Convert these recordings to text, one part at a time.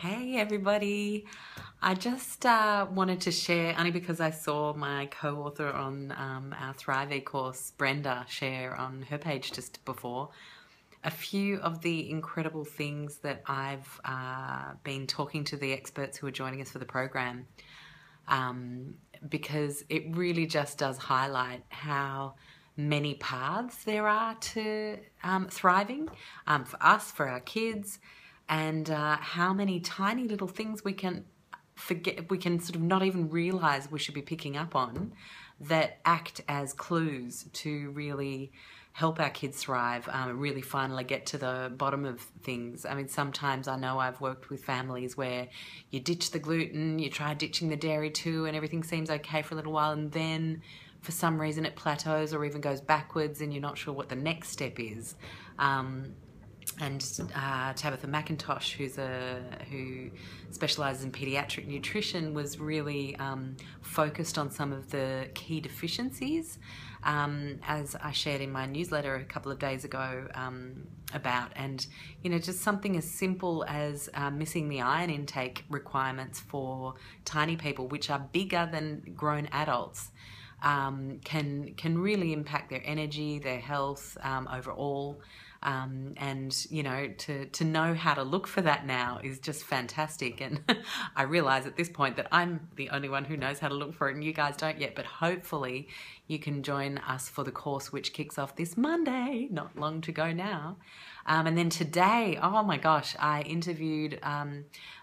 Hey everybody. I just wanted to share, only because I saw my co-author on our Thrive course, Brenda, share on her page just before, a few of the incredible things that I've been talking to the experts who are joining us for the program, because it really just does highlight how many paths there are to thriving for us, for our kids, and how many tiny little things we can forget, we can sort of not even realize we should be picking up on, that act as clues to really help our kids thrive, really finally get to the bottom of things. I mean, sometimes I know I've worked with families where you ditch the gluten, you try ditching the dairy too, and everything seems okay for a little while, and then for some reason it plateaus or even goes backwards and you're not sure what the next step is. And Tabitha McIntosh, who specialises in paediatric nutrition, was really focused on some of the key deficiencies, as I shared in my newsletter a couple of days ago about. And, you know, just something as simple as missing the iron intake requirements for tiny people, which are bigger than grown adults, can really impact their energy, their health overall. And you know, to know how to look for that now is just fantastic. And I realize at this point that I'm the only one who knows how to look for it and you guys don't yet, but hopefully you can join us for the course, which kicks off this Monday, not long to go now. And then today, oh my gosh, I interviewed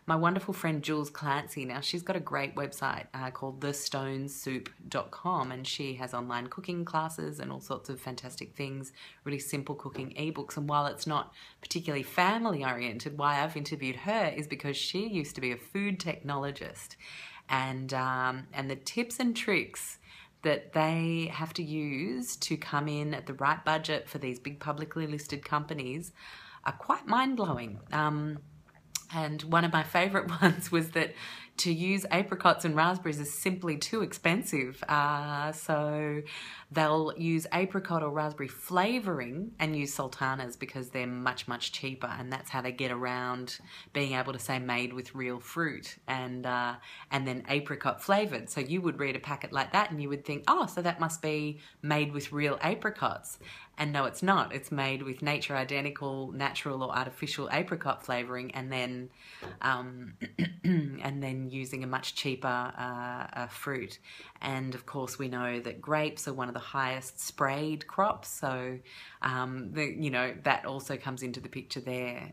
my wonderful friend Jules Clancy. Now, she's got a great website called thestonesoup.com, and she has online cooking classes and all sorts of fantastic things, really simple cooking ebooks. And while it's not particularly family oriented, why I've interviewed her is because she used to be a food technologist, and the tips and tricks that they have to use to come in at the right budget for these big publicly listed companies are quite mind-blowing. And one of my favourite ones was that to use apricots and raspberries is simply too expensive. So they'll use apricot or raspberry flavouring and use sultanas because they're much, much cheaper. And that's how they get around being able to say made with real fruit and then apricot flavoured. So you would read a packet like that and you would think, oh, so that must be made with real apricots. And no, it's not. It's made with nature identical, natural or artificial apricot flavouring, and then using a much cheaper fruit. And of course, we know that grapes are one of the highest sprayed crops, so that also comes into the picture there.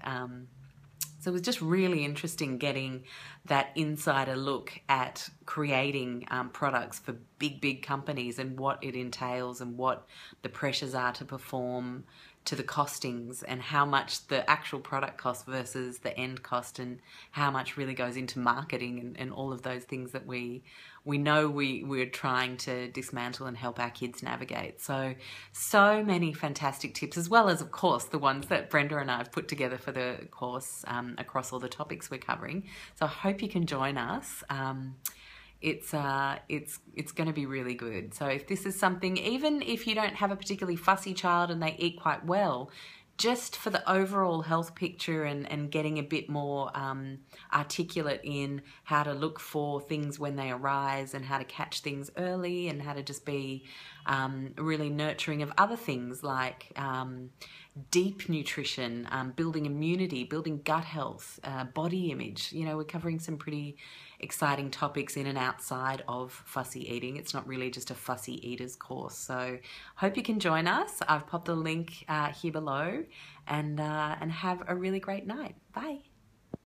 So it was just really interesting getting that insider look at creating products for big companies and what it entails and what the pressures are to perform, to the costings, and how much the actual product cost versus the end cost, and how much really goes into marketing and all of those things that we're trying to dismantle and help our kids navigate. So many fantastic tips, as well as, of course, the ones that Brenda and I have put together for the course across all the topics we're covering. So I hope you can join us. It's going to be really good. So if this is something, even if you don't have a particularly fussy child and they eat quite well, just for the overall health picture and getting a bit more articulate in how to look for things when they arise and how to catch things early and how to just be really nurturing of other things like deep nutrition, building immunity, building gut health, body image. You know, we're covering some pretty exciting topics in and outside of fussy eating. It's not really just a fussy eaters course. So hope you can join us. I've popped the link here below, and have a really great night. Bye.